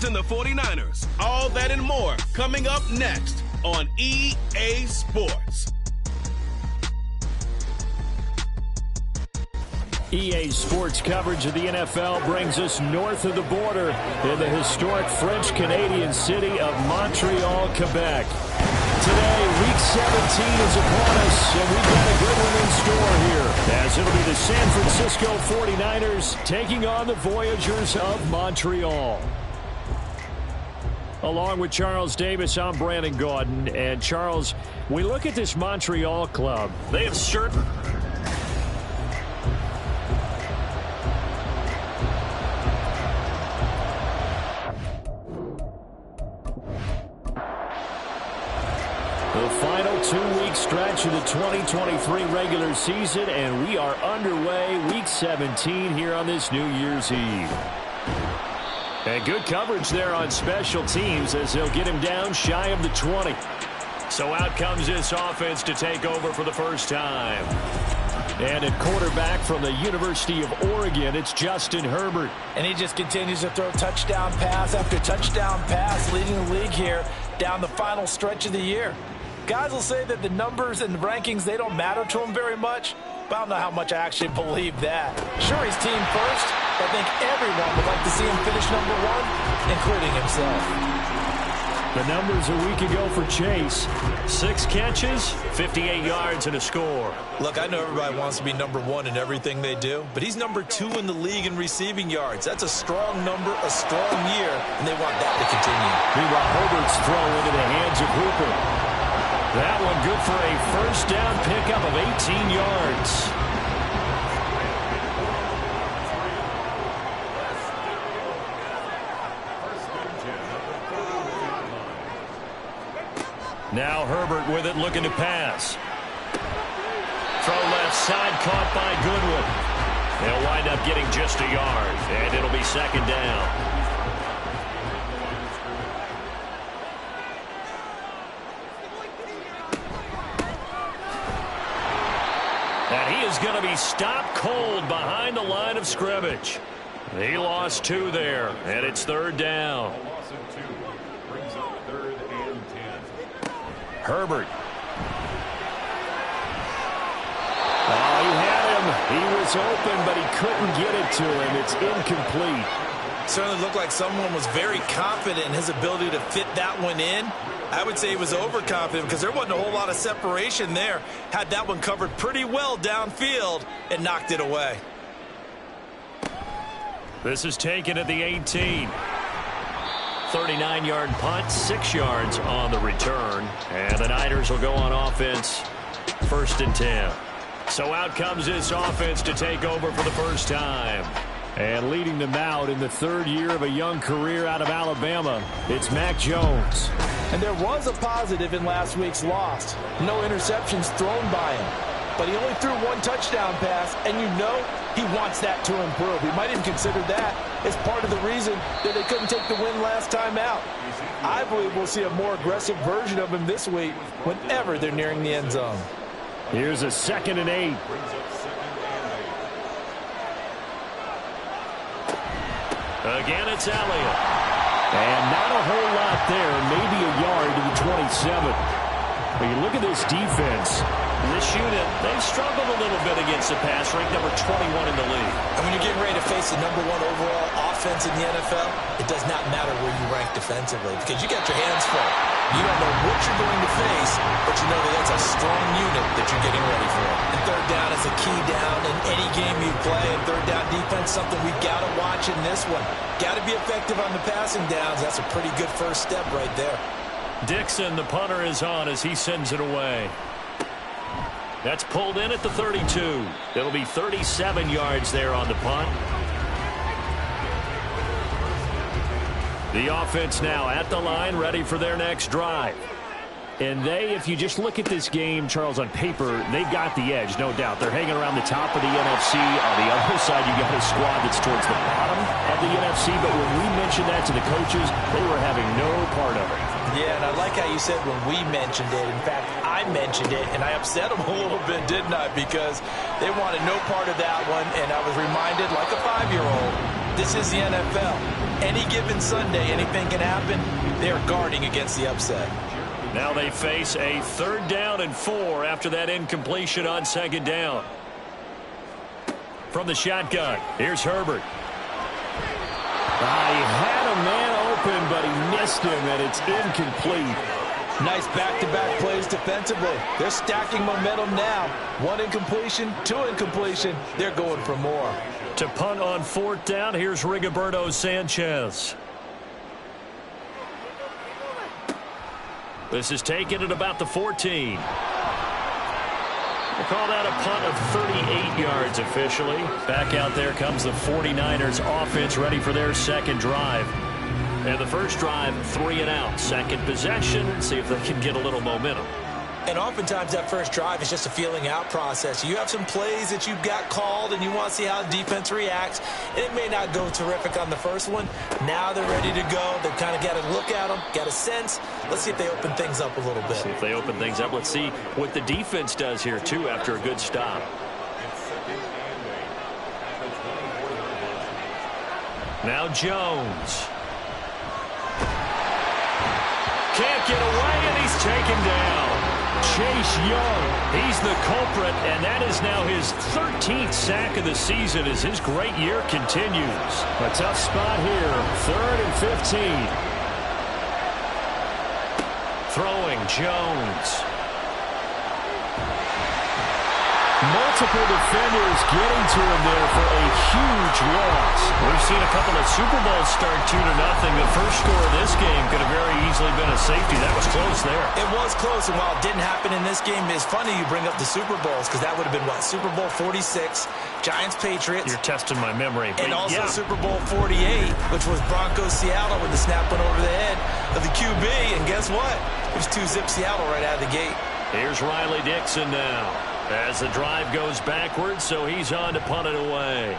And the 49ers. All that and more coming up next on EA Sports. EA Sports coverage of the NFL brings us north of the border in the historic French-Canadian city of Montreal, Quebec. Today, Week 17 is upon us, and we've got a good one in store here, as it'll be the San Francisco 49ers taking on the Voyageurs of Montreal. Along with Charles Davis, I'm Brandon Gaudin. And, Charles, we look at this Montreal club. They have certain... The final two-week stretch of the 2023 regular season, and we are underway Week 17 here on this New Year's Eve. And good coverage there on special teams as they'll get him down shy of the 20. So out comes this offense to take over for the first time. And at quarterback from the University of Oregon, it's Justin Herbert. And he just continues to throw touchdown pass after touchdown pass, leading the league here down the final stretch of the year. Guys will say that the numbers and the rankings, they don't matter to him very much, but I don't know how much I actually believe that. Sure, he's team first, but I think everyone would like to see him finish number one, including himself. The numbers a week ago for Chase. 6 catches, 58 yards, and a score. Look, I know everybody wants to be number one in everything they do, but he's number 2 in the league in receiving yards. That's a strong number, a strong year, and they want that to continue. Meanwhile, Herbert's throw into the hands of Hooper. That one good for a first down pickup of 18 yards. Now Herbert with it, looking to pass. Throw left side, caught by Goodwin. They'll wind up getting just a yard, and it'll be second down. And he is going to be stopped cold behind the line of scrimmage. He lost 2 there, and it's third down. Herbert. Oh, he had him. He was open, but he couldn't get it to him. It's incomplete. Certainly looked like someone was very confident in his ability to fit that one in. I would say he was overconfident because there wasn't a whole lot of separation there. Had that one covered pretty well downfield and knocked it away. This is taken at the 18. 39-yard punt, 6 yards on the return. And the Niners will go on offense, 1st and 10. So out comes this offense to take over for the first time. And leading them out in the 3rd year of a young career out of Alabama, it's Mac Jones. And there was a positive in last week's loss. No interceptions thrown by him. But he only threw 1 touchdown pass, and you know he wants that to improve. He might even consider that as part of the reason that they couldn't take the win last time out. I believe we'll see a more aggressive version of him this week whenever they're nearing the end zone. Here's a 2nd and 8. Again, it's Elliott. And not a whole lot there, maybe a yard to the 27. But you look at this defense. This unit, they've struggled a little bit against the pass, ranked number 21 in the league. And when you're getting ready to face the number 1 overall offense in the NFL, it does not matter where you rank defensively because you got your hands full. You don't know what you're going to face, but you know that that's a strong unit that you're getting ready for. And third down is a key down in any game you play. And third down defense, something we've got to watch in this one. Got to be effective on the passing downs. That's a pretty good first step right there. Dixon, the punter, is on as he sends it away. That's pulled in at the 32. It'll be 37 yards there on the punt. The offense now at the line, ready for their next drive. And they, if you just look at this game, Charles, on paper, they've got the edge, no doubt. They're hanging around the top of the NFC. On the other side, you got a squad that's towards the bottom of the NFC. But when we mentioned that to the coaches, they were having no part of it. Yeah, and I like how you said when we mentioned it. In fact, I mentioned it, and I upset them a little bit, didn't I? Because they wanted no part of that one, and I was reminded, like a 5-year-old, this is the NFL. Any given Sunday, anything can happen. They're guarding against the upset. Now they face a 3rd down and 4 after that incompletion on 2nd down. From the shotgun, here's Herbert. He had a man open, but he missed him, and it's incomplete. Nice back-to-back plays defensively. They're stacking momentum now. 1 incompletion, 2 incompletion. They're going for more. To punt on 4th down, here's Rigoberto Sanchez. This is taken at about the 14. We'll call that a punt of 38 yards officially. Back out there comes the 49ers offense ready for their 2nd drive. And the first drive, 3 and out. 2nd possession, see if they can get a little momentum. And oftentimes that first drive is just a feeling out process. You have some plays that you've got called and you want to see how the defense reacts. And it may not go terrific on the first one. Now they're ready to go. They've kind of got to look at them, got a sense. Let's see if they open things up a little bit. See if they open things up. Let's see what the defense does here, too, after a good stop. Now Jones. Can't get away, and he's taken down. Chase Young, he's the culprit, and that is now his 13th sack of the season as his great year continues. A tough spot here, 3rd and 15. Throwing Jones. Multiple defenders getting to him there for a huge loss. We've seen a couple of Super Bowls start 2-0. The first score of this game could have very easily been a safety. That was close there. It was close, and while it didn't happen in this game, it's funny you bring up the Super Bowls because that would have been, what, Super Bowl 46, Giants-Patriots. You're testing my memory. And also Super Bowl 48, which was Broncos-Seattle when the snap went over the head of the QB. And guess what? It was 2-zip Seattle right out of the gate. Here's Riley Dixon now. As the drive goes backwards, so he's on to punt it away.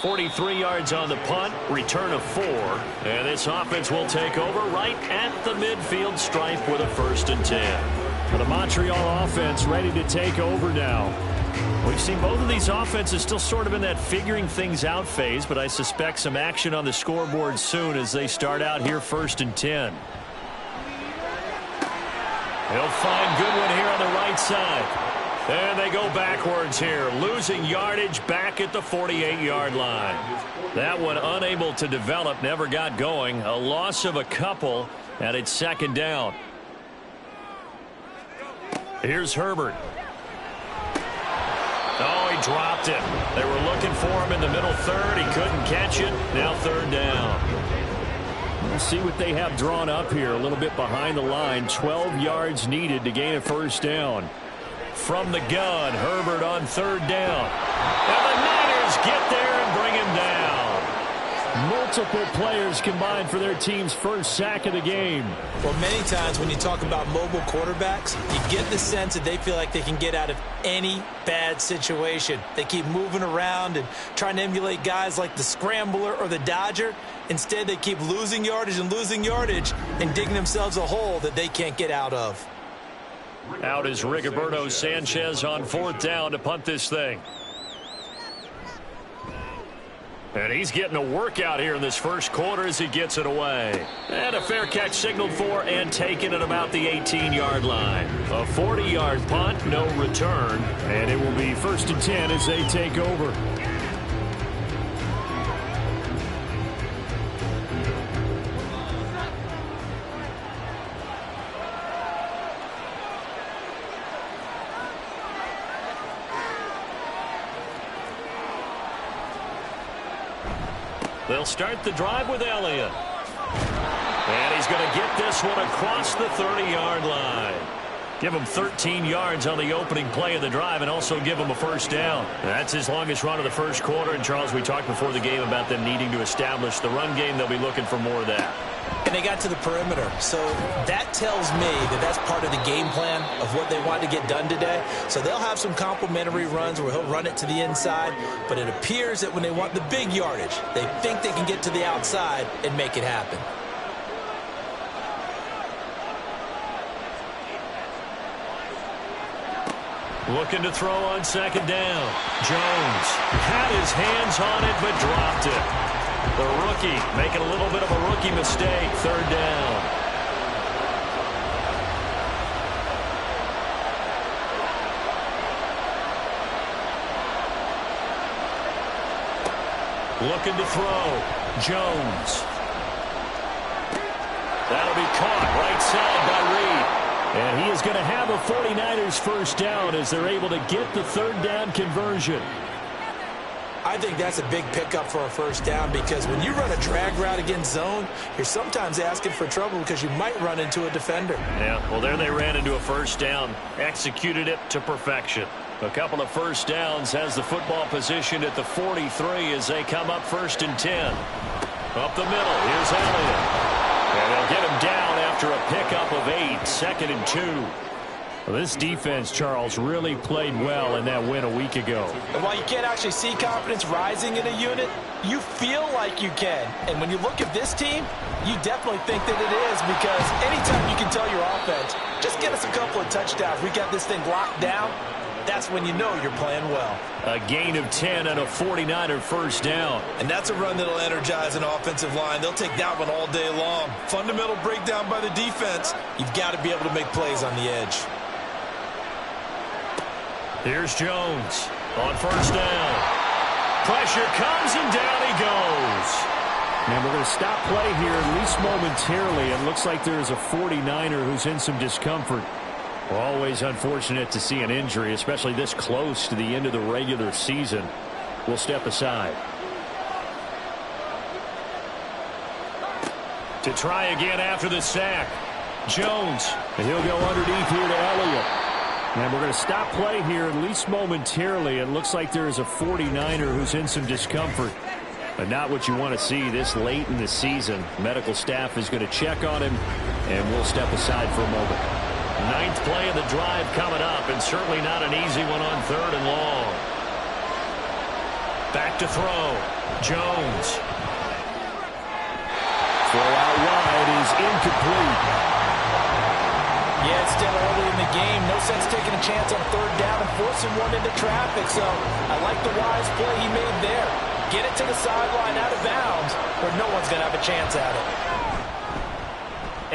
43 yards on the punt, return of 4. And this offense will take over right at the midfield stripe with a 1st and 10. The Montreal offense ready to take over now. We've seen both of these offenses still sort of in that figuring things out phase, but I suspect some action on the scoreboard soon as they start out here 1st and 10. He'll find Goodwin here on the right side. And they go backwards here, losing yardage back at the 48-yard line. That one unable to develop, never got going. A loss of a couple, and it's 2nd down. Here's Herbert. Oh, he dropped it. They were looking for him in the middle 3rd. He couldn't catch it. Now 3rd down. We'll see what they have drawn up here a little bit behind the line. 12 yards needed to gain a 1st down. From the gun, Herbert on 3rd down. And the Niners get there and bring him down. Multiple players combined for their team's 1st sack of the game. Well, many times when you talk about mobile quarterbacks, you get the sense that they feel like they can get out of any bad situation. They keep moving around and trying to emulate guys like the Scrambler or the Dodger. Instead, they keep losing yardage and digging themselves a hole that they can't get out of. Out is Rigoberto Sanchez on 4th down to punt this thing. And he's getting a workout here in this first quarter as he gets it away. And a fair catch signaled for and taken at about the 18-yard line. A 40-yard punt, no return. And it will be 1st and 10 as they take over. They'll start the drive with Elliott. And he's going to get this one across the 30-yard line. Give him 13 yards on the opening play of the drive and also give him a 1st down. That's his longest run of the first quarter. And, Charles, we talked before the game about them needing to establish the run game. They'll be looking for more of that. And they got to the perimeter. So that tells me that that's part of the game plan of what they want to get done today. So they'll have some complementary runs where he'll run it to the inside. But it appears that when they want the big yardage, they think they can get to the outside and make it happen. Looking to throw on second down. Jones had his hands on it, but dropped it. The rookie making a little bit of a rookie mistake. Third down. Looking to throw. Jones. That'll be caught right side by Reed. And he is going to have a 49ers first down as they're able to get the third down conversion. I think that's a big pickup for a first down because when you run a drag route against zone, you're sometimes asking for trouble because you might run into a defender. Yeah, well, there they ran into a first down, executed it to perfection. A couple of first downs, has the football positioned at the 43 as they come up 1st and 10. Up the middle, here's Elliott. And they'll get him down after a pickup of 8, 2nd and 2. Well, this defense, Charles, really played well in that win a week ago. And while you can't actually see confidence rising in a unit, you feel like you can. And when you look at this team, you definitely think that it is because anytime you can tell your offense, just get us a couple of touchdowns, we got this thing locked down, that's when you know you're playing well. A gain of 10 and a 49er first down. And that's a run that'll energize an offensive line. They'll take that one all day long. Fundamental breakdown by the defense. You've got to be able to make plays on the edge. Here's Jones on first down. Pressure comes and down he goes. And we're going to stop play here at least momentarily. It looks like there's a 49er who's in some discomfort. Well, always unfortunate to see an injury, especially this close to the end of the regular season. We'll step aside. To try again after the sack. Jones. And he'll go underneath here to Elliott. And we're going to stop play here at least momentarily. It looks like there is a 49er who's in some discomfort. But not what you want to see this late in the season. Medical staff is going to check on him, and we'll step aside for a moment. 9th play of the drive coming up, and certainly not an easy one on 3rd and long. Back to throw. Jones. Throw out wide is incomplete. Yeah, it's still early in the game. No sense taking a chance on 3rd down and forcing one into traffic. So I like the wise play he made there. Get it to the sideline out of bounds where no one's going to have a chance at it.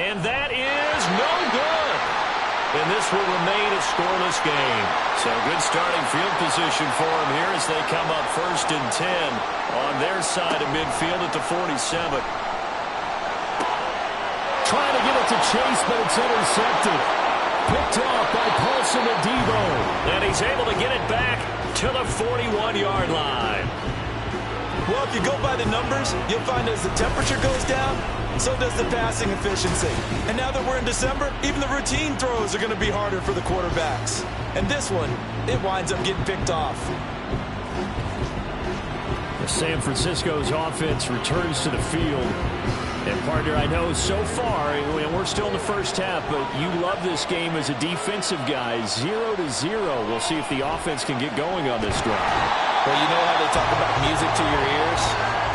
And that is no good. And this will remain a scoreless game. So good starting field position for them here as they come up 1st and 10 on their side of midfield at the 47. Trying to get it to Chase, but it's intercepted. Picked off by Paulson Adebo. And he's able to get it back to the 41-yard line. Well, if you go by the numbers, you'll find as the temperature goes down, so does the passing efficiency. And now that we're in December, even the routine throws are going to be harder for the quarterbacks. And this one, it winds up getting picked off. San Francisco's offense returns to the field. And, partner, I know so far, and we're still in the first half, but you love this game as a defensive guy. 0-0. We'll see if the offense can get going on this drive. Well, you know how they talk about music to your ears?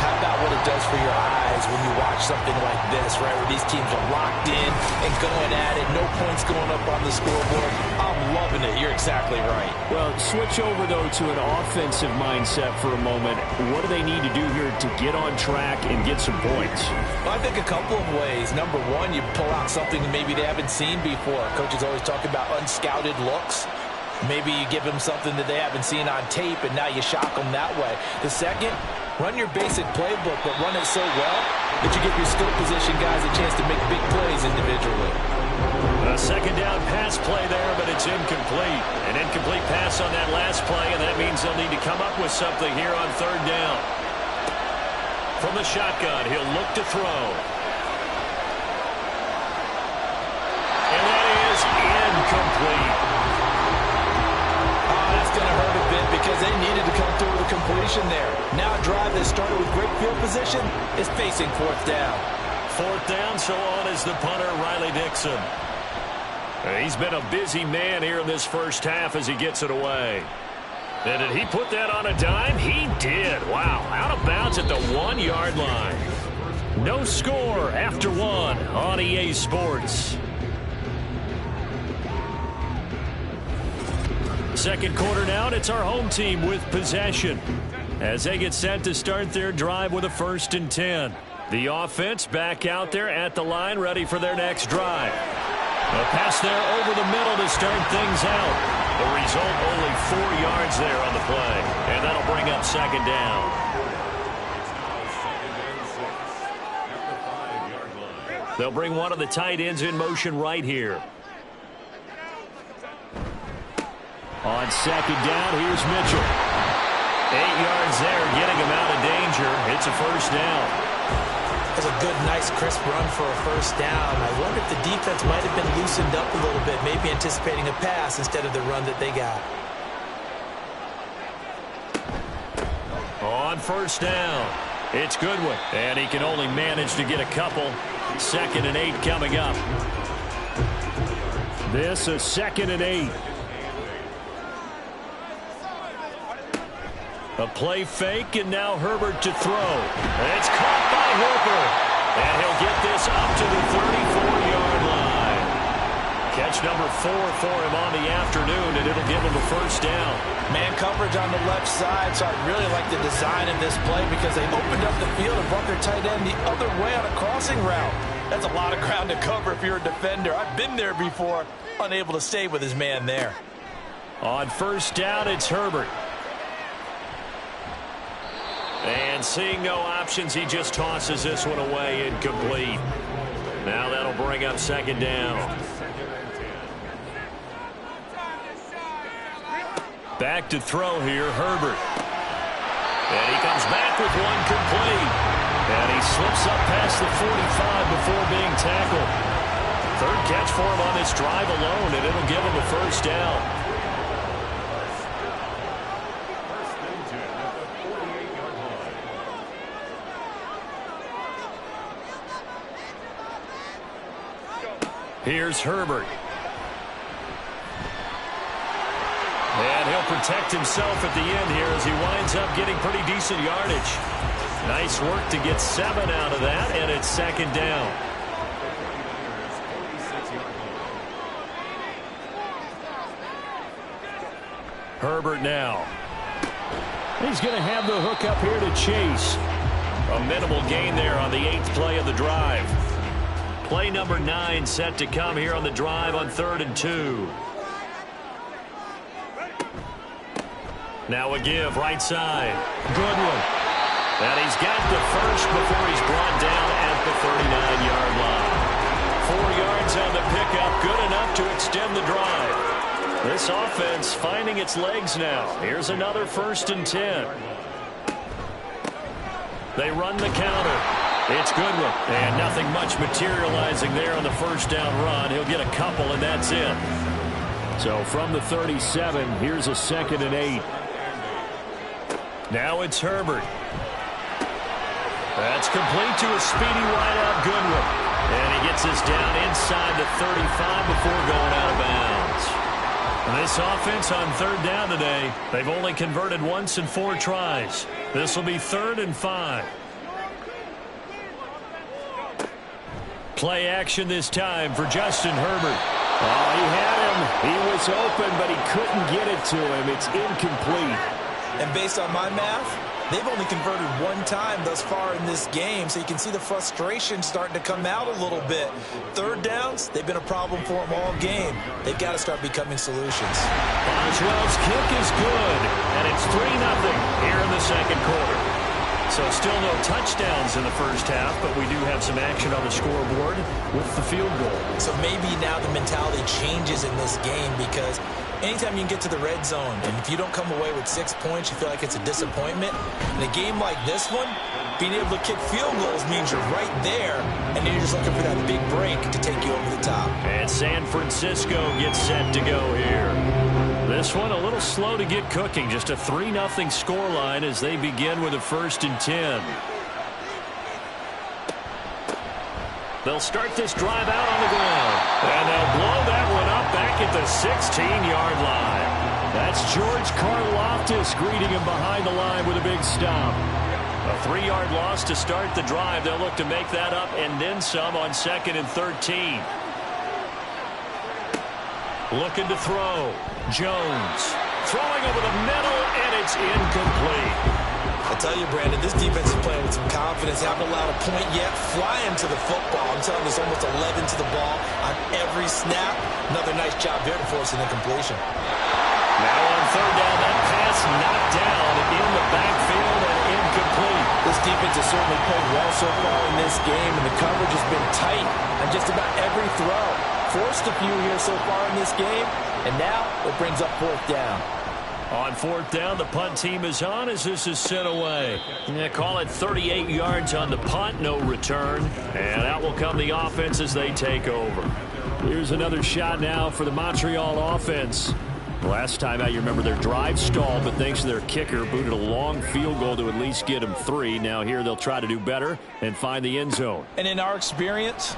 How about what it does for your eyes when you watch something like this, right, where these teams are locked in and going at it, no points going up on the scoreboard? I'm loving it. You're exactly right. Well, switch over, though, to an offensive mindset for a moment. What do they need to do here to get on track and get some points? Well, I think a couple of ways. Number one, you pull out something that maybe they haven't seen before. Coaches always talk about unscouted looks. Maybe you give them something that they haven't seen on tape, and now you shock them that way. The second, run your basic playbook, but run it so well that you give your skill position guys a chance to make big plays individually. A second down pass play there, but it's incomplete. An incomplete pass on that last play, and that means they'll need to come up with something here on 3rd down. From the shotgun, he'll look to throw. And that is incomplete. Going to hurt a bit because they needed to come through with a completion there. Now a drive that started with great field position is facing 4th down. 4th down, so on is the punter, Riley Dixon. He's been a busy man here in this first half as he gets it away. And did he put that on a dime? He did. Wow, out of bounds at the 1-yard line. No score after 1 on EA Sports. Second quarter now, and it's our home team with possession as they get set to start their drive with a 1st and 10. The offense back out there at the line, ready for their next drive. A pass there over the middle to start things out. The result, only 4 yards there on the play, and that'll bring up 2nd down. They'll bring one of the tight ends in motion right here. On 2nd down, here's Mitchell. 8 yards there, getting him out of danger. It's a 1st down. That's a good, nice, crisp run for a 1st down. I wonder if the defense might have been loosened up a little bit, maybe anticipating a pass instead of the run that they got. On 1st down, it's Goodwin, and he can only manage to get a couple. 2nd and 8 coming up. This is 2nd and 8. A play fake, and now Herbert to throw. It's caught by Hooper, and he'll get this up to the 34-yard line. Catch number 4 for him on the afternoon, and it'll give him a 1st down. Man coverage on the left side, so I really like the design of this play because they opened up the field and brought their tight end the other way on a crossing route. That's a lot of ground to cover if you're a defender. I've been there before, unable to stay with his man there. On 1st down, it's Herbert. And seeing no options, he just tosses this one away, incomplete. Now that'll bring up 2nd down. Back to throw here, Herbert. And he comes back with one complete. And he slips up past the 45 before being tackled. 3rd catch for him on this drive alone, and it'll give him a 1st down. Here's Herbert. And he'll protect himself at the end here as he winds up getting pretty decent yardage. Nice work to get 7 out of that, and it's 2nd down. Herbert now. He's going to have the hook up here to Chase. A minimal gain there on the 8th play of the drive. Play number 9 set to come here on the drive on 3rd and 2. Now a give, right side. Goodwin. And he's got the 1st before he's brought down at the 39-yard line. 4 yards on the pickup, good enough to extend the drive. This offense finding its legs now. Here's another 1st and 10. They run the counter. It's Goodwin, and nothing much materializing there on the 1st down run. He'll get a couple, and that's it. So from the 37, here's a 2nd and 8. Now it's Herbert. That's complete to a speedy wideout Goodwin. And he gets this down inside the 35 before going out of bounds. This offense on 3rd down today, they've only converted once in 4 tries. This will be 3rd and 5. Play action this time for Justin Herbert. Oh, he had him. He was open, but he couldn't get it to him. It's incomplete. And based on my math, they've only converted 1 time thus far in this game, so you can see the frustration starting to come out a little bit. 3rd downs, they've been a problem for them all game. They've got to start becoming solutions. Boswell's kick is good, and it's 3-0 here in the 2nd quarter. So still no touchdowns in the 1st half, but we do have some action on the scoreboard with the field goal. So maybe now the mentality changes in this game because anytime you can get to the red zone, and if you don't come away with 6 points, you feel like it's a disappointment. In a game like this one, being able to kick field goals means you're right there, and you're just looking for that big break to take you over the top. And San Francisco gets set to go here. This one a little slow to get cooking. Just a 3-0 scoreline as they begin with a 1st and 10. They'll start this drive out on the ground. And they'll blow that one up back at the 16-yard line. That's George Karlaftis greeting him behind the line with a big stop. A 3-yard loss to start the drive. They'll look to make that up and then some on 2nd and 13. Looking to throw. Jones. throwing over the middle, and it's incomplete. I tell you, Brandon, this defense is playing with some confidence. Haven't allowed a point yet. Flying to the football. I'm telling you, there's almost 11 to the ball on every snap. Another nice job there to force an incompletion. Now on third down, that pass knocked down in the backfield and incomplete. This defense has certainly played well so far in this game, and the coverage has been tight on just about every throw. Forced a few here so far in this game, and now it brings up fourth down. On fourth down, the punt team is on as this is sent away. Yeah, call it 38 yards on the punt, no return. And out will come the offense as they take over. Here's another shot now for the Montreal offense. Last time out, you remember their drive stalled, but thanks to their kicker, booted a long field goal to at least get them 3. Now here they'll try to do better and find the end zone. And in our experience,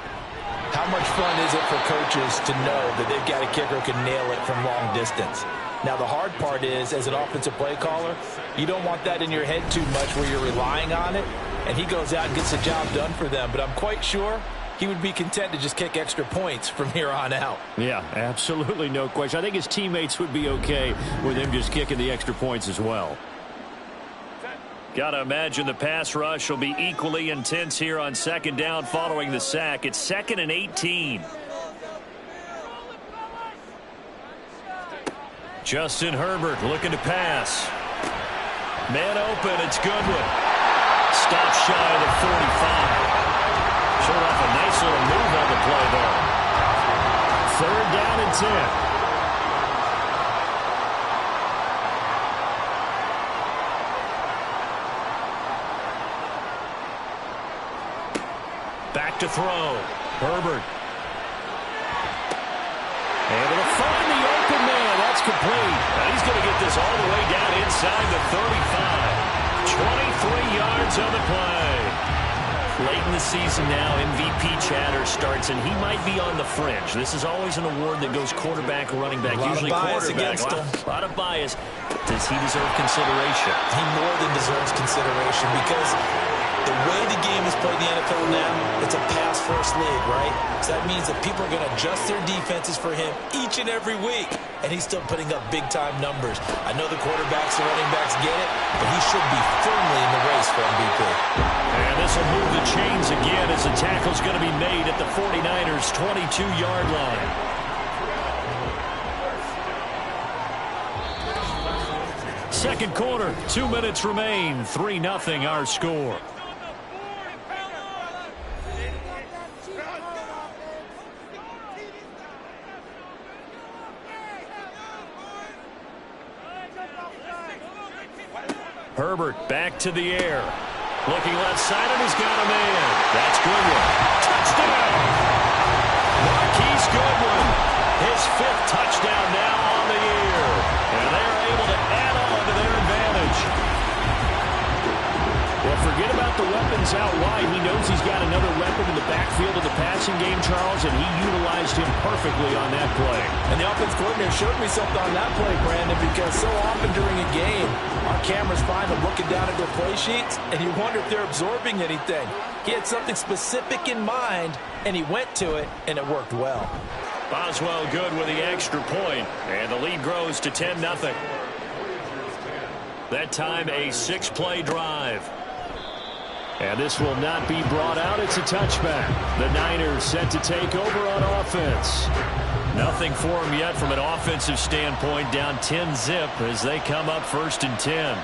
how much fun is it for coaches to know that they've got a kicker who can nail it from long distance? Now, the hard part is, as an offensive play caller, you don't want that in your head too much where you're relying on it, and he goes out and gets the job done for them. But I'm quite sure he would be content to just kick extra points from here on out. Yeah, absolutely no question. I think his teammates would be okay with him just kicking the extra points as well. Got to imagine the pass rush will be equally intense here on second down following the sack. It's 2nd and 18. Justin Herbert looking to pass. Man open, it's Goodwin. Stop shy of the 45. Showed off a nice little move on the play there. Third down and 10. Back to throw. Herbert. Able to find the open man. That's complete. And he's going to get this all the way down inside the 35. 23 yards on the play. Late in the season now, MVP chatter starts, and he might be on the fringe. This is always an award that goes quarterback, running back, usually quarterback. A lot of bias. Does he deserve consideration? He more than deserves consideration because the way the game is played in the NFL now, it's a pass-first league, right? So that means that people are going to adjust their defenses for him each and every week, and he's still putting up big-time numbers. I know the quarterbacks and running backs get it, but he should be firmly in the race for MVP. And this will move the chains again as the tackle's going to be made at the 49ers' 22-yard line. Second quarter, 2 minutes remain. 3-0 our score. Herbert back to the air. Looking left side, and he's got a man. That's Goodwin. Touchdown! Marquise Goodwin. His 5th touchdown now on the year. And they're able to add on to their advantage. Well, forget about the weapons out wide. He knows he's got another weapon in the backfield of the passing game, Charles, and he utilized him perfectly on that play. And the offense coordinator showed me something on that play, Brandon, because so often during a game, our cameras find them looking down at their play sheets, and you wonder if they're absorbing anything. He had something specific in mind, and he went to it, and it worked well. Boswell good with the extra point, and the lead grows to 10-0. That time a 6-play drive. And this will not be brought out. It's a touchback. The Niners set to take over on offense. Nothing for them yet from an offensive standpoint. Down 10-zip as they come up 1st and 10.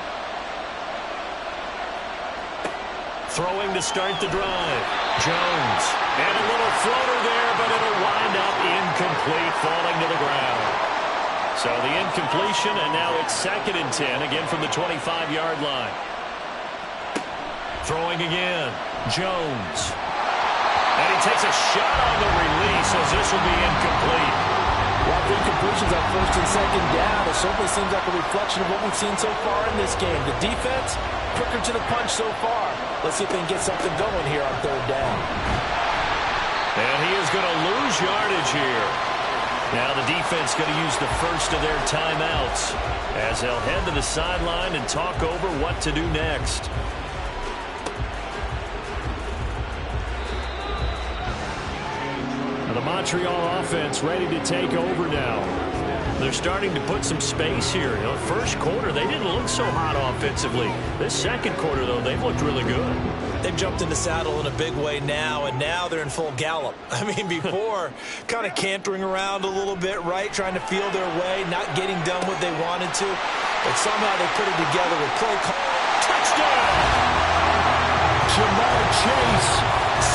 Throwing to start the drive. Jones. And a little floater there, but it'll wind up incomplete, falling to the ground. So the incompletion, and now it's 2nd and 10, again from the 25-yard line. Throwing again. Jones. And he takes a shot on the release as this will be incomplete. While the incompletions on 1st and 2nd down, it certainly seems like a reflection of what we've seen so far in this game. The defense, quicker to the punch so far. Let's see if they can get something going here on 3rd down. And he is going to lose yardage here. Now the defense going to use the first of their timeouts as they'll head to the sideline and talk over what to do next. The Montreal offense ready to take over now. They're starting to put some space here. You know, first quarter, they didn't look so hot offensively. This second quarter, though, they've looked really good. They've jumped in the saddle in a big way now, and now they're in full gallop. I mean, before, kind of cantering around a little bit, right, trying to feel their way, not getting done what they wanted to. But somehow they put it together with play call. Touchdown! Jamar Chase,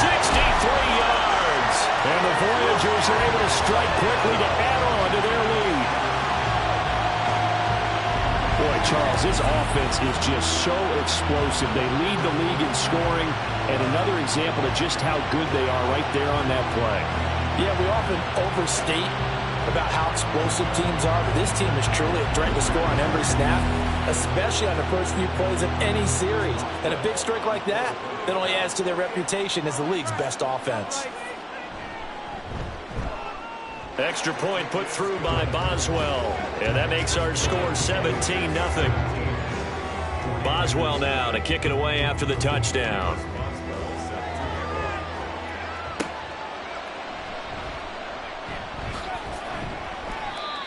63 yards. And the Voyagers are able to strike quickly to add on to their lead. Boy, Charles, this offense is just so explosive. They lead the league in scoring, and another example of just how good they are right there on that play. Yeah, we often overstate about how explosive teams are, but this team is truly a threat to score on every snap, especially on the first few plays of any series. And a big streak like that only adds to their reputation as the league's best offense. Extra point put through by Boswell. And that makes our score 17-0. Boswell now to kick it away after the touchdown.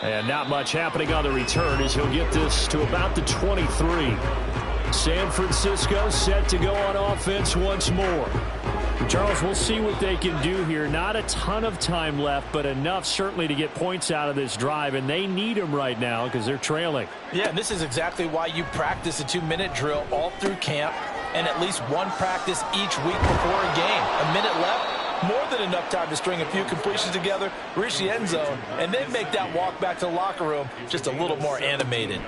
And not much happening on the return as he'll get this to about the 23. San Francisco set to go on offense once more. Charles, we'll see what they can do here. Not a ton of time left, but enough certainly to get points out of this drive, and they need them right now because they're trailing. Yeah, and this is exactly why you practice a 2-minute drill all through camp and at least one practice each week before a game. A minute left, more than enough time to string a few completions together, reach the end zone, and then make that walk back to the locker room just a little more animated.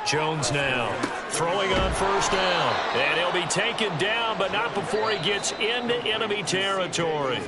Jones now throwing on first down, and he'll be taken down, but not before he gets into enemy territory.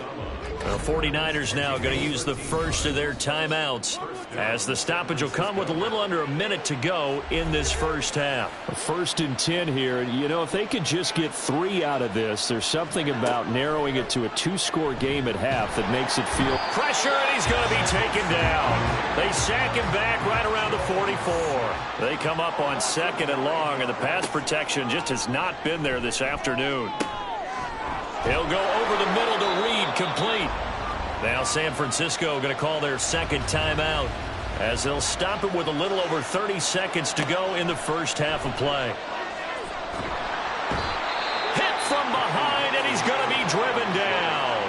The 49ers now going to use the first of their timeouts as the stoppage will come with a little under a minute to go in this first half. 1st and 10 here. You know, if they could just get 3 out of this, there's something about narrowing it to a 2-score game at half that makes it feel pressure, and he's going to be taken down. They sack him back right around the 44. They come up on 2nd and long, and the pass protection just has not been there this afternoon. He'll go over the middle to Reed, complete. Now San Francisco going to call their second timeout as they'll stop it with a little over 30 seconds to go in the first half of play. Hit from behind, and he's going to be driven down.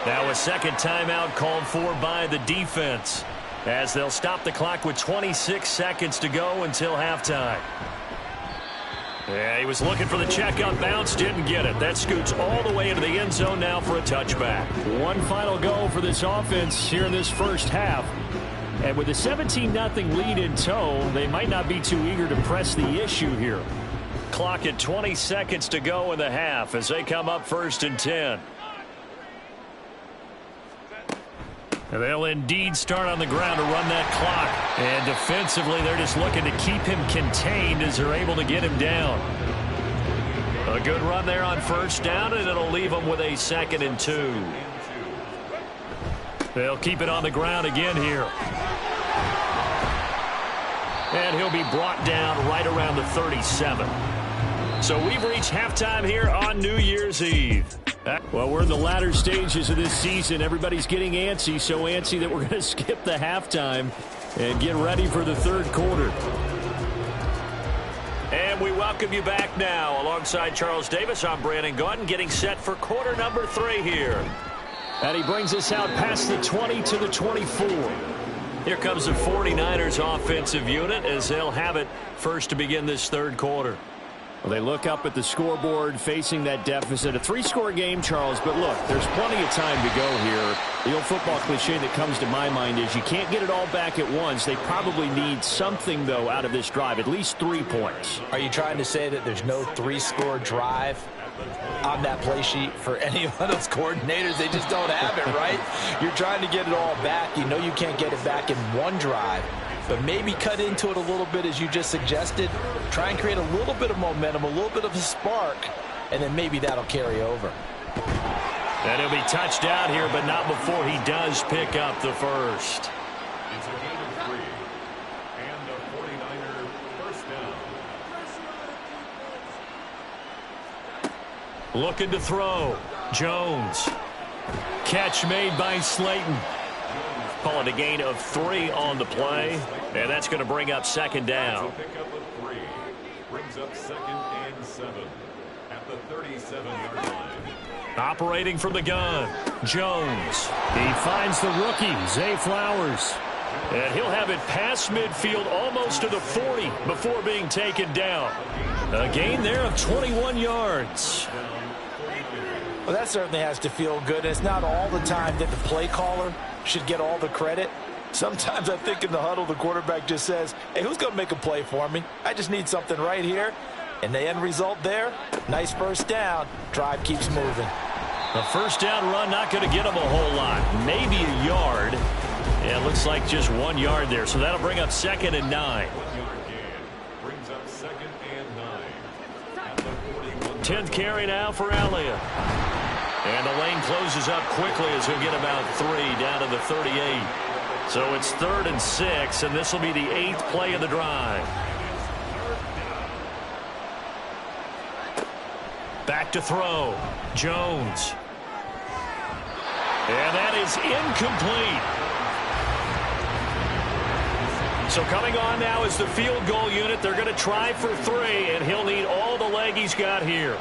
Now a second timeout called for by the defense as they'll stop the clock with 26 seconds to go until halftime. Yeah, he was looking for the check-up bounce, didn't get it. That scoots all the way into the end zone now for a touchback. One final go for this offense here in this first half. And with a 17-0 lead in tow, they might not be too eager to press the issue here. Clock at 20 seconds to go in the half as they come up 1st and 10. They'll indeed start on the ground to run that clock. And defensively, they're just looking to keep him contained as they're able to get him down. A good run there on first down, and it'll leave them with a 2nd and 2. They'll keep it on the ground again here. And he'll be brought down right around the 37. So we've reached halftime here on New Year's Eve. Well, we're in the latter stages of this season. Everybody's getting antsy, so antsy that we're going to skip the halftime and get ready for the third quarter. And we welcome you back now. Alongside Charles Davis, I'm Brandon Gaudin, getting set for quarter number 3 here. And he brings us out past the 20 to the 24. Here comes the 49ers offensive unit as they'll have it first to begin this third quarter. Well, they look up at the scoreboard facing that deficit. A 3-score game, Charles, but look, there's plenty of time to go here. The old football cliche that comes to my mind is you can't get it all back at once. They probably need something, though, out of this drive, at least 3 points. Are you trying to say that there's no 3-score drive on that play sheet for any of those coordinators? They just don't have it, right? You're trying to get it all back. You know you can't get it back in one drive. But maybe cut into it a little bit as you just suggested. Try and create a little bit of momentum, a little bit of a spark, and then maybe that'll carry over. And he'll be touched out here, but not before he does pick up the first. It's a gain of 3, and the 49er first down. Looking to throw. Jones. Catch made by Slayton. Call it a gain of 3 on the play, and that's going to bring up second down. Pick up a 3. Brings up 2nd and 7 at the 37-yard line. Operating from the gun, Jones. He finds the rookie, Zay Flowers. And he'll have it past midfield almost to the 40 before being taken down. A gain there of 21 yards. Well, that certainly has to feel good. It's not all the time that the play caller should get all the credit. Sometimes I think in the huddle, the quarterback just says, hey, who's going to make a play for me? I just need something right here. And the end result there, nice first down. Drive keeps moving. A first down run not going to get him a whole lot. Maybe a yard. Yeah, it looks like just 1 yard there. So that'll bring up 2nd and 9. 1-yard gain. Brings up 2nd and 9 at the 41. 10th carry now for Elliott. And the lane closes up quickly as he'll get about 3 down to the 38. So it's 3rd and 6, and this will be the 8th play of the drive. Back to throw. Jones. And that is incomplete. So coming on now is the field goal unit. They're going to try for 3, and he'll need all the leg he's got here.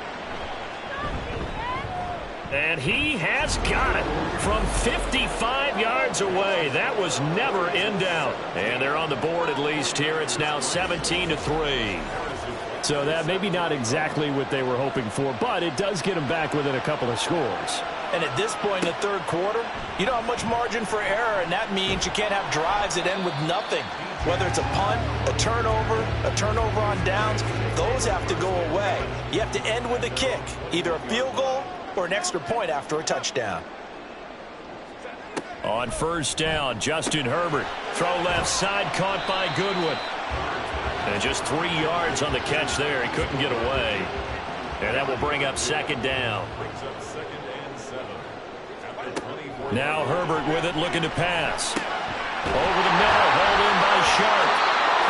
And he has got it from 55 yards away. That was never in doubt. And they're on the board at least here. It's now 17-3. So that maybe not exactly what they were hoping for, but it does get them back within a couple of scores. And at this point in the third quarter, you don't have much margin for error, and that means you can't have drives that end with nothing. Whether it's a punt, a turnover on downs, those have to go away. You have to end with a kick, either a field goal or an extra point after a touchdown. On first down, Justin Herbert. Throw left side, caught by Goodwin. And just 3 yards on the catch there. He couldn't get away. And that will bring up second down. Brings up 2nd and 7 at the 24. Now Herbert with it, looking to pass. Over the middle, hauled in by Sharp.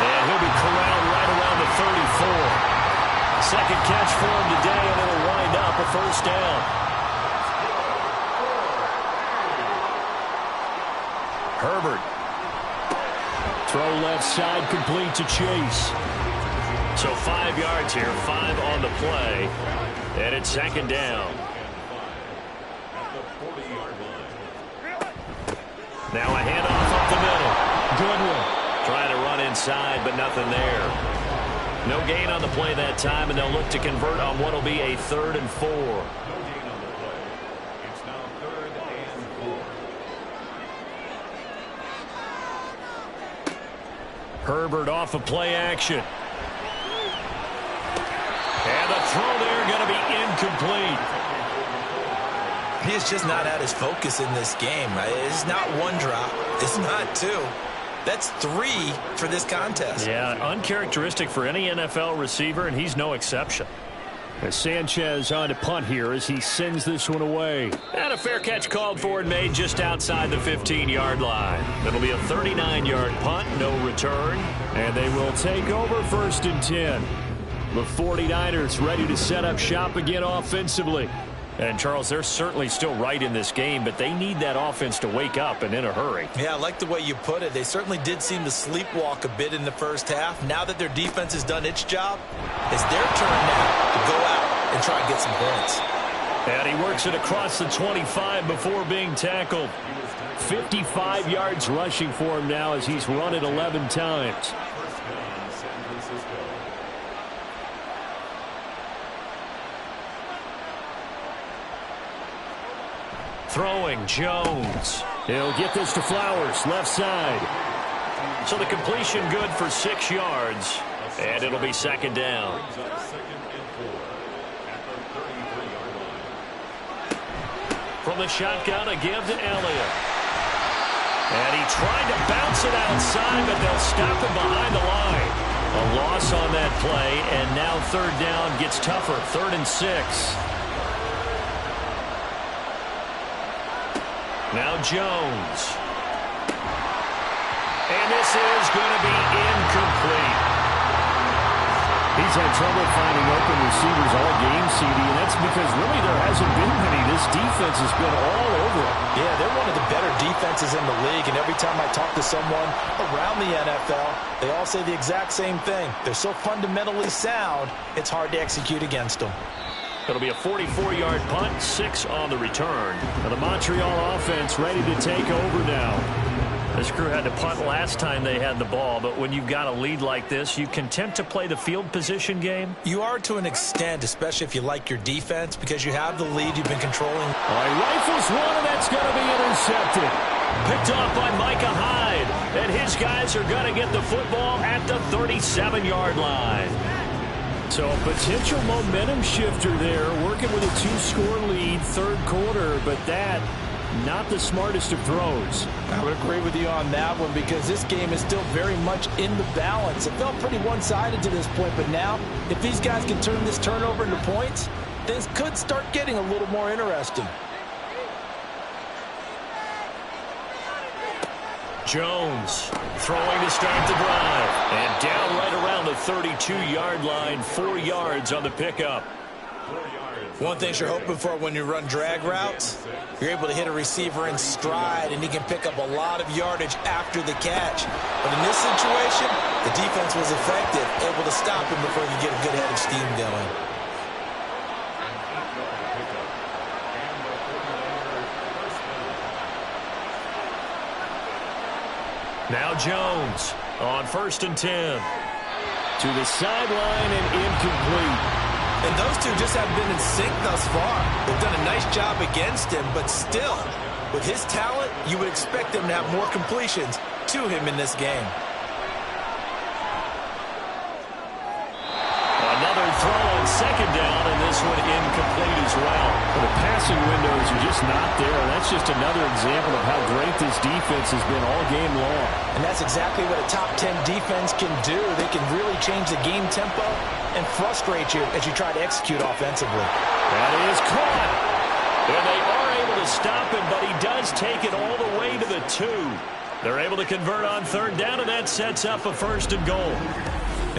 And he'll be corralled right around the 34. Second catch for him today, and it'll wind up a first down. Herbert. Throw left side, complete to Chase. So 5 yards here, 5 on the play. And it's second down. At the 40-yard line. Now a handoff up the middle. Goodwin trying to run inside, but nothing there. No gain on the play that time, and they'll look to convert on what will be a 3rd and 4. No gain on the play. It's now 3rd and 4. Herbert off of play action. And the throw there going to be incomplete. He has just not had his focus in this game. It's not 1 drop. It's not 2. That's 3 for this contest. Yeah, uncharacteristic for any NFL receiver, and he's no exception. As Sanchez on to punt here as he sends this one away. And a fair catch called for and made just outside the 15-yard line. It'll be a 39-yard punt, no return. And they will take over 1st and 10. The 49ers ready to set up shop again offensively. And, Charles, they're certainly still right in this game, but they need that offense to wake up and in a hurry. Yeah, I like the way you put it. They certainly did seem to sleepwalk a bit in the first half. Now that their defense has done its job, it's their turn now to go out and try and get some points. And he works it across the 25 before being tackled. 55 yards rushing for him now as he's run it 11 times. First down, San Francisco. Throwing, Jones. He'll get this to Flowers, left side. So the completion good for 6 yards. And it'll be second down. Brings up 2nd and 4 at the 33-yard line. From the shotgun, a give to Elliott. And he tried to bounce it outside, but they'll stop him behind the line. A loss on that play, and now third down gets tougher. 3rd and 6. Now Jones. And this is going to be incomplete. He's had trouble finding open receivers all game, CD, and that's because really there hasn't been many This defense has been all over it. Yeah, they're one of the better defenses in the league, and every time I talk to someone around the NFL, they all say the exact same thing. They're so fundamentally sound, it's hard to execute against them. It'll be a 44-yard punt, 6 on the return. Now the Montreal offense ready to take over now. This crew had to punt last time they had the ball, but when you've got a lead like this, you content to play the field position game? You are to an extent, especially if you like your defense, because you have the lead you've been controlling. All right, rifles one, and that's going to be intercepted. Picked off by Micah Hyde, and his guys are going to get the football at the 37-yard line. So a potential momentum shifter there, working with a 2-score lead, third quarter, but that not the smartest of throws. I would agree with you on that one because this game is still very much in the balance. It felt pretty one-sided to this point, but now if these guys can turn this turnover into points, things could start getting a little more interesting. Jones throwing to start the drive. And down right around the 32-yard line, 4 yards on the pickup. One thing you're hoping for when you run drag routes, you're able to hit a receiver in stride, and he can pick up a lot of yardage after the catch. But in this situation, the defense was effective, able to stop him before he could get a good head of steam going. Now Jones on 1st and 10. To the sideline and incomplete. And those two just haven't been in sync thus far. They've done a nice job against him, but still, with his talent, you would expect him to have more completions to him in this game. Another throw on 2nd down, and this one incomplete as well. The passing windows are just not there. That's just another example of how great this defense has been all game long. And that's exactly what a top 10 defense can do. They can really change the game tempo and frustrate you as you try to execute offensively. That is caught. And they are able to stop him, but he does take it all the way to the 2. They're able to convert on 3rd down, and that sets up a 1st and goal.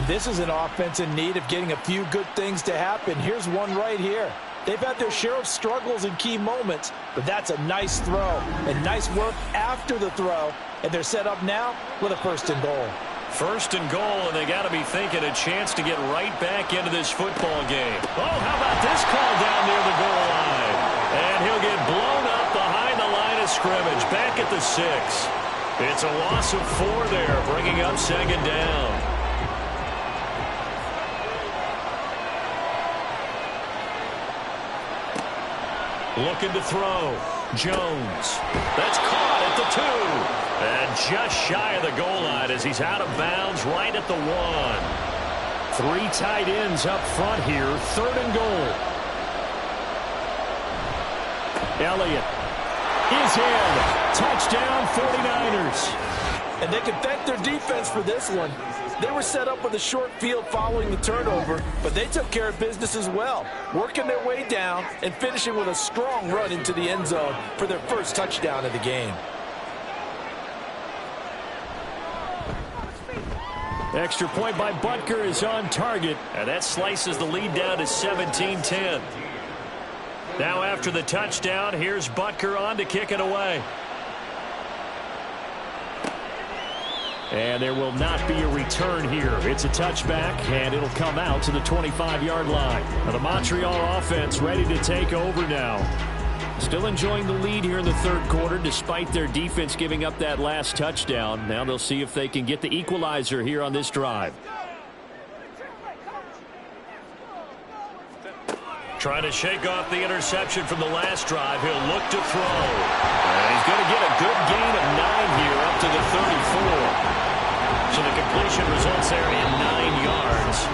And this is an offense in need of getting a few good things to happen. Here's one right here. They've had their share of struggles in key moments, but that's a nice throw and nice work after the throw. And they're set up now with a 1st and goal. 1st and goal, and they got to be thinking a chance to get right back into this football game. Oh, how about this call down near the goal line? And he'll get blown up behind the line of scrimmage, back at the 6. It's a loss of 4 there, bringing up 2nd down. Looking to throw. Jones. That's caught at the 2. And just shy of the goal line as he's out of bounds right at the 1. 3 tight ends up front here. 3rd and goal. Elliott is in. Touchdown 49ers. And they can thank their defense for this one. They were set up with a short field following the turnover, but they took care of business as well, working their way down and finishing with a strong run into the end zone for their first touchdown of the game. Extra point by Butker is on target, and that slices the lead down to 17-10. Now after the touchdown, here's Butker on to kick it away. And there will not be a return here. It's a touchback, and it'll come out to the 25-yard line. Now the Montreal offense ready to take over now. Still enjoying the lead here in the 3rd quarter, despite their defense giving up that last touchdown. Now they'll see if they can get the equalizer here on this drive. Trying to shake off the interception from the last drive. He'll look to throw. And he's going to get a good gain of 9 here up to the 34. So the completion results there in 9 yards.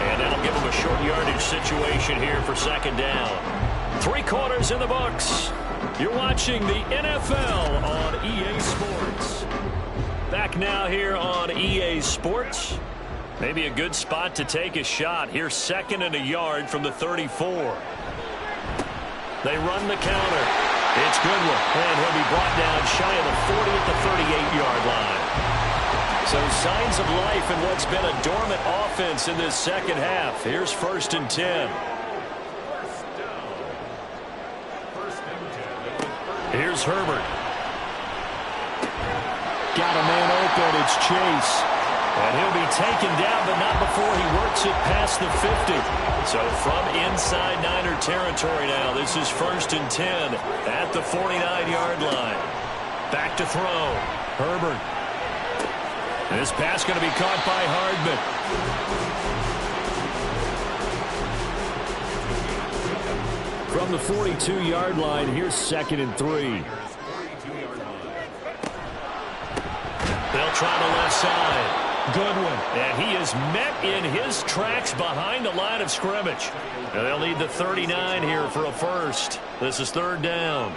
And that'll give him a short yardage situation here for 2nd down. 3 quarters in the books. You're watching the NFL on EA Sports. Back now here on EA Sports. Maybe a good spot to take a shot. Here's 2nd and a yard from the 34. They run the counter. It's Goodwin, and he'll be brought down shy of the 40 at the 38-yard line. So signs of life in what's been a dormant offense in this 2nd half. Here's 1st and 10. Here's Herbert. Got a man open. It's Chase. And he'll be taken down, but not before he works it past the 50. So from inside Niner territory now, this is 1st and 10 at the 49-yard line. Back to throw. Herbert. This pass going to be caught by Hardman. From the 42-yard line, here's 2nd and 3. They'll try the left side. Goodwin. And he is met in his tracks behind the line of scrimmage. And they'll need the 39 here for a first. This is 3rd down.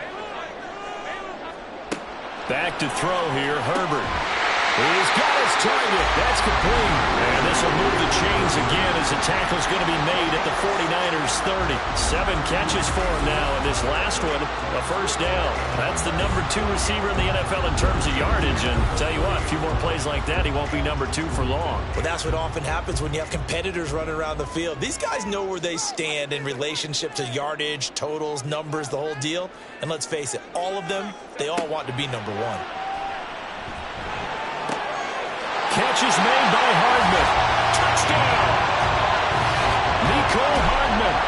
Back to throw here, Herbert. He's got his target. That's complete. And this will move the chains again as the tackle's going to be made at the 49ers 30. 7 catches for him now, and this last one, a first down. That's the number 2 receiver in the NFL in terms of yardage. And tell you what, a few more plays like that, he won't be number 2 for long. Well, that's what often happens when you have competitors running around the field. These guys know where they stand in relationship to yardage, totals, numbers, the whole deal. And let's face it, all of them, they all want to be number 1. Catch is made by Hardman. Touchdown! Nicole Hardman,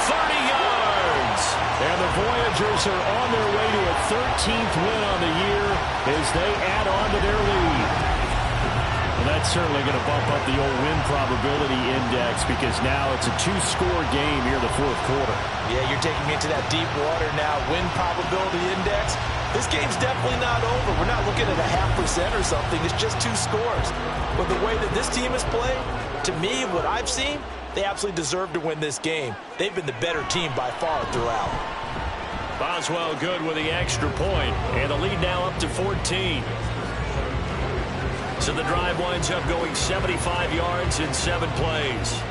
30 yards. And the Voyagers are on their way to a 13th win on the year as they add on to their lead. Well, that's certainly going to bump up the old win probability index because now it's a 2-score game here in the 4th quarter. Yeah, you're taking me into that deep water now. Win probability index. This game's definitely not over. We're not looking at a 0.5% or something. It's just 2 scores. But the way that this team has played, to me, what I've seen, they absolutely deserve to win this game. They've been the better team by far throughout. Boswell good with the extra point. And the lead now up to 14. So the drive winds up going 75 yards in 7 plays.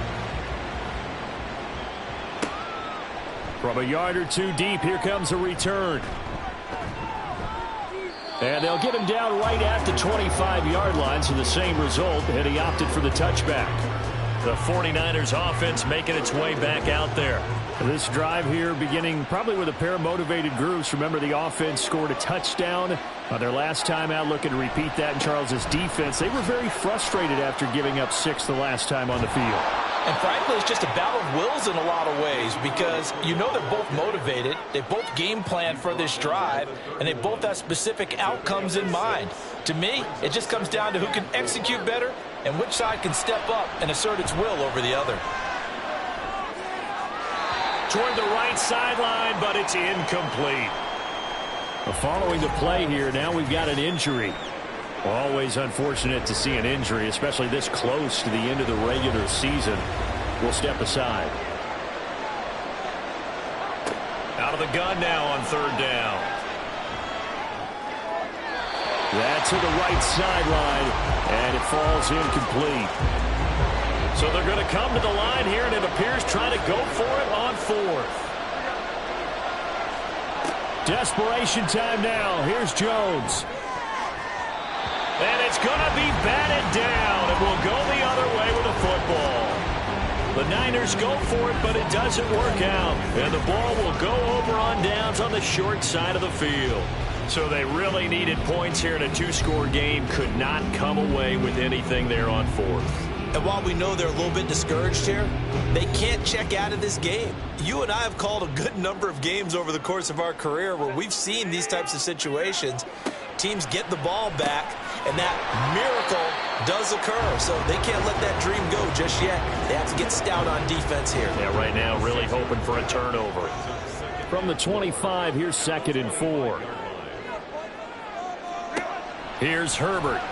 From a yard or 2 deep, here comes a return. And they'll get him down right at the 25-yard line, so the same result, and he opted for the touchback. The 49ers offense making its way back out there. This drive here beginning probably with a pair of motivated groups. Remember, the offense scored a touchdown on their last time out, looking to repeat that in Charles's defense. They were very frustrated after giving up 6 the last time on the field. And frankly, it's just a battle of wills in a lot of ways because you know they're both motivated. They both game plan for this drive, and they both have specific outcomes in mind. To me, it just comes down to who can execute better and which side can step up and assert its will over the other. Toward the right sideline, but it's incomplete. Following the play here, now we've got an injury. Always unfortunate to see an injury, especially this close to the end of the regular season. We'll step aside. Out of the gun now on 3rd down. That's to the right sideline, and it falls incomplete. So they're going to come to the line here, and it appears trying to go for it on 4th. Desperation time now. Here's Jones. And it's going to be batted down. It will go the other way with a football. The Niners go for it, but it doesn't work out. And the ball will go over on downs on the short side of the field. So they really needed points here in a 2-score game. Could not come away with anything there on 4th. And while we know they're a little bit discouraged here, they can't check out of this game. You and I have called a good number of games over the course of our career where we've seen these types of situations. Teams get the ball back, and that miracle does occur. So they can't let that dream go just yet. They have to get stout on defense here. Yeah, right now really hoping for a turnover. From the 25, here's 2nd and 4. Here's Herbert.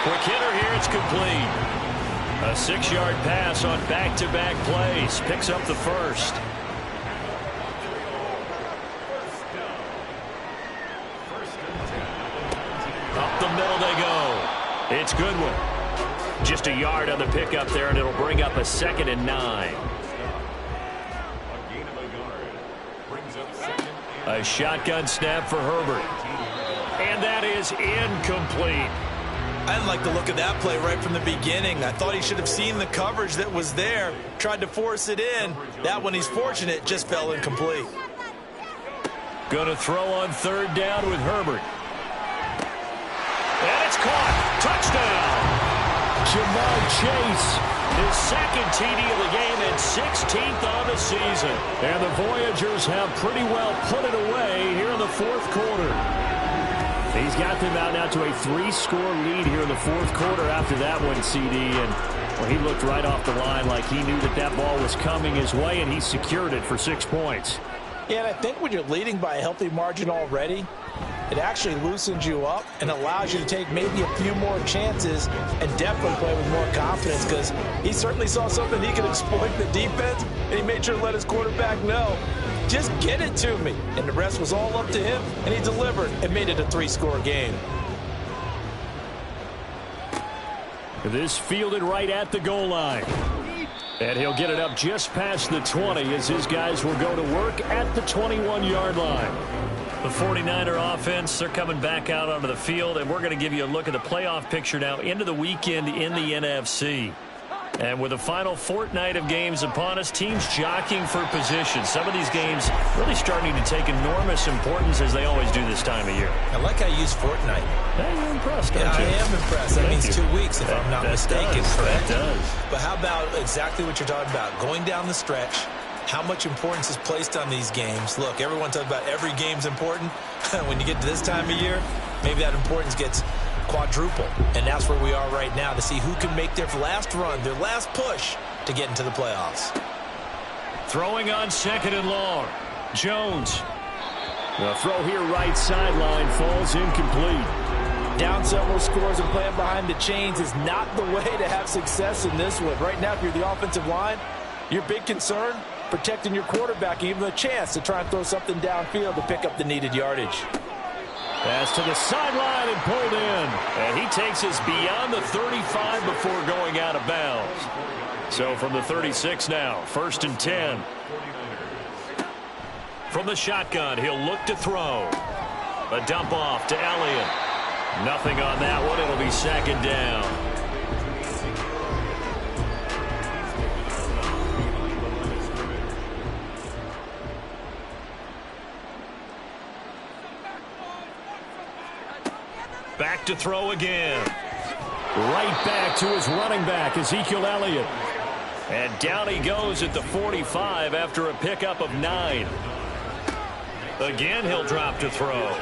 Quick hitter here, it's complete. A 6-yard pass on back-to-back plays. Picks up the first. Up the middle they go. It's Goodwin. Just a yard on the pickup there, and it'll bring up a 2nd and 9. A shotgun snap for Herbert. And that is incomplete. I didn't like the look of that play right from the beginning. I thought he should have seen the coverage that was there, tried to force it in. That one, he's fortunate, just fell incomplete. Going to throw on third down with Herbert. And it's caught. Touchdown. Jamar Chase, his second TD of the game and 16th on the season. And the Voyagers have pretty well put it away here in the fourth quarter. He's got them out now to a 3-score lead here in the fourth quarter after that one, CD. And well, he looked right off the line like he knew that that ball was coming his way, and he secured it for 6 points. Yeah, and I think when you're leading by a healthy margin already, it actually loosens you up and allows you to take maybe a few more chances and definitely play with more confidence, because he certainly saw something he could exploit the defense, and he made sure to let his quarterback know, just get it to me. And the rest was all up to him, and he delivered and made it a 3-score game. This fielded right at the goal line. And he'll get it up just past the 20 as his guys will go to work at the 21-yard line. The 49er offense, they're coming back out onto the field, and we're going to give you a look at the playoff picture now into the weekend in the NFC. And with the final fortnight of games upon us, teams jockeying for position. Some of these games really starting to take enormous importance, as they always do this time of year. I like how you use fortnight. Hey, you're impressed, aren't you? I am impressed. That means 2 weeks, if I'm not mistaken. That does. But how about exactly what you're talking about? Going down the stretch, how much importance is placed on these games. Look, everyone talks about every game's important. When you get to this time of year, maybe that importance gets quadruple. And that's where we are right now, to see who can make their last run, their last push to get into the playoffs. Throwing on second and long. Jones. The throw here right sideline falls incomplete. Down several scores and playing behind the chains is not the way to have success in this one. Right now, if you're the offensive line, your big concern, protecting your quarterback, even a chance to try and throw something downfield to pick up the needed yardage. Pass to the sideline and pulled in. And he takes us beyond the 35 before going out of bounds. So from the 36 now, 1st and 10. From the shotgun, he'll look to throw. A dump off to Elliott. Nothing on that one. It'll be 2nd down. Back to throw again. Right back to his running back, Ezekiel Elliott. And down he goes at the 45 after a pickup of 9. Again, he'll drop to throw.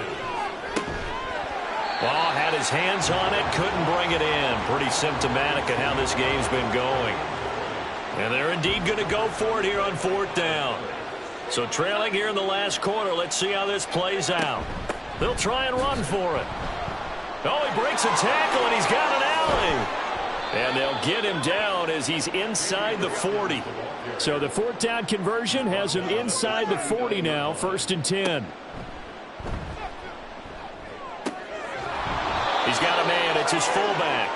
Oh, had his hands on it, couldn't bring it in. Pretty symptomatic of how this game's been going. And they're indeed going to go for it here on 4th down. So trailing here in the last quarter, let's see how this plays out. They'll try and run for it. Oh, he breaks a tackle, and he's got an alley. And they'll get him down as he's inside the 40. So the 4th down conversion has him inside the 40 now, 1st and 10. He's got a man. It's his fullback.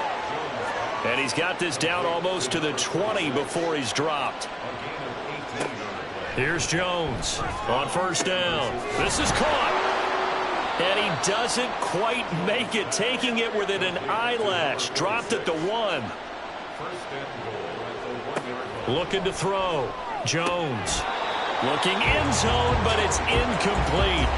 And he's got this down almost to the 20 before he's dropped. Here's Jones on 1st down. This is caught. And he doesn't quite make it, taking it within an eyelash. Dropped at the 1. Looking to throw. Jones. Looking end zone, but it's incomplete.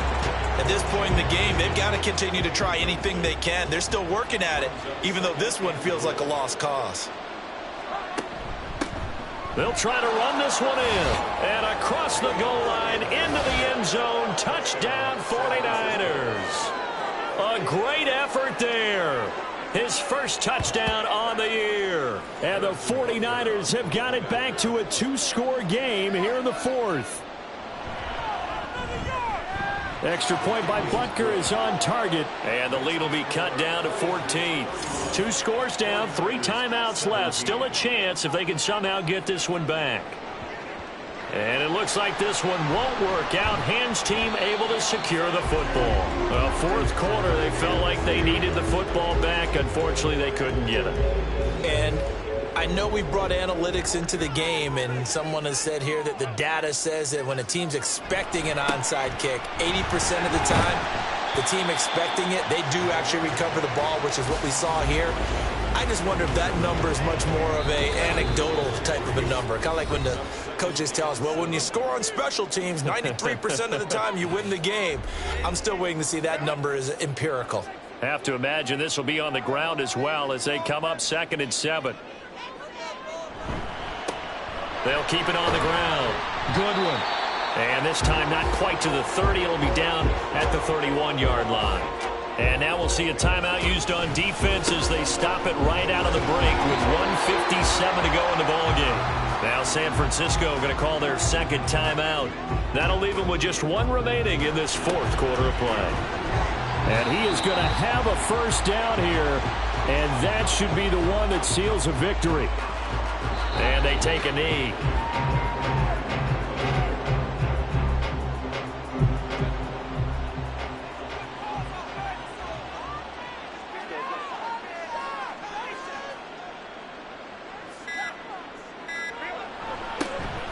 At this point in the game, they've got to continue to try anything they can. They're still working at it, even though this one feels like a lost cause. They'll try to run this one in. And across the goal line, into the end zone. Touchdown, 49ers. A great effort there. His first touchdown on the year. And the 49ers have got it back to a 2-score game here in the 4th. Extra point by Butker is on target. And the lead will be cut down to 14. 2 scores down, 3 timeouts left. Still a chance if they can somehow get this one back. And it looks like this one won't work out. Hans team able to secure the football. Well, 4th quarter, they felt like they needed the football back. Unfortunately, they couldn't get it. And I know we brought analytics into the game, and someone has said here that the data says that when a team's expecting an onside kick, 80% of the time, the team expecting it, they do actually recover the ball, which is what we saw here. I just wonder if that number is much more of a anecdotal type of a number. Kind of like when the coaches tell us, well, when you score on special teams, 93% of the time you win the game. I'm still waiting to see that number is empirical. Have to imagine this will be on the ground as well as they come up 2nd and 7. They'll keep it on the ground. Good one. And this time not quite to the 30. It'll be down at the 31-yard line. And now we'll see a timeout used on defense as they stop it right out of the break with 1:57 to go in the ballgame. Now San Francisco going to call their second timeout. That'll leave them with just one remaining in this 4th quarter of play. And he is going to have a first down here, and that should be the one that seals a victory. And they take a knee.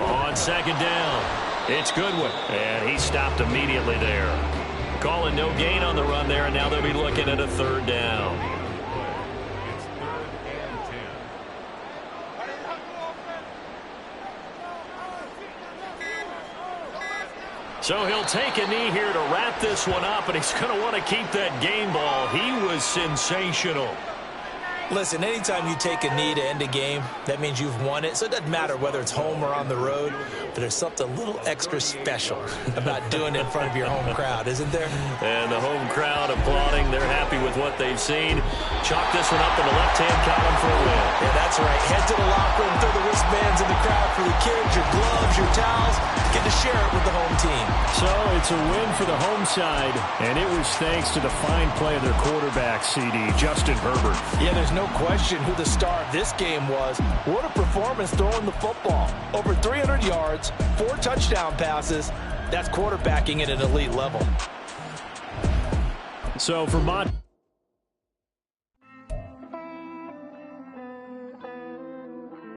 On 2nd down, it's Goodwin, and he stopped immediately there. Calling no gain on the run there, and now they'll be looking at a 3rd down. It's 3rd and 10. So he'll take a knee here to wrap this one up, and he's going to want to keep that game ball. He was sensational. Listen, anytime you take a knee to end a game, that means you've won it. So it doesn't matter whether it's home or on the road, but there's something a little extra special about doing it in front of your home crowd, isn't there? And the home crowd applauding. They're happy with what they've seen. Chalk this one up in the left-hand column for a win. Yeah, that's right. Head to the locker room, throw the wristbands in the crowd for the kids, your gloves, your towels. Get to share it with the home team. So it's a win for the home side, and it was thanks to the fine play of their quarterback, CD, Justin Herbert. Yeah, there's no question who the star of this game was. What a performance throwing the football. Over 300 yards, 4 touchdown passes. That's quarterbacking at an elite level. So for Mont.